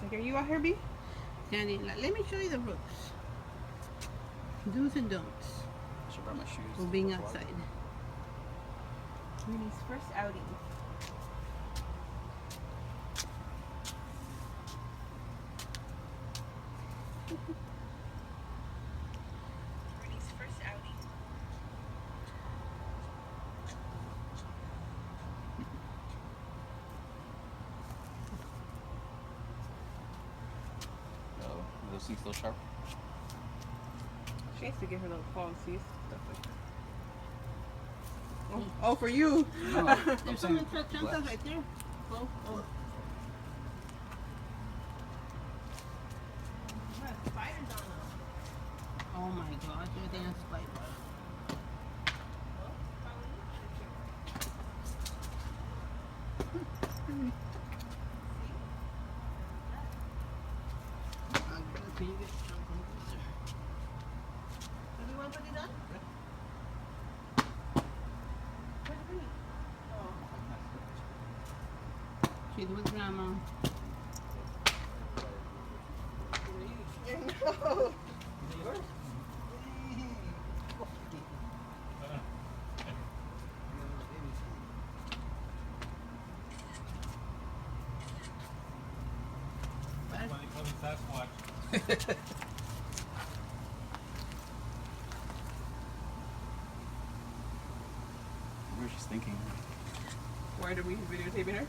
Like, are you out here, B? Danny, let me show you the ropes. Do's and don'ts I should wear my shoes. for being outside. Minnie's first outing. Minnie's first outing. Oh, are those things still sharp? She needs to get her little claws, see stuff like that. Oh, for you. No, I'm There's saying some instructions glass. right there. Oh. Spiders on them. Oh my God, everything has spiders. Can you get some from there? Everyone put it on? Where's Minnie? She's with grandma. No. What was she thinking? Why are we videotaping her?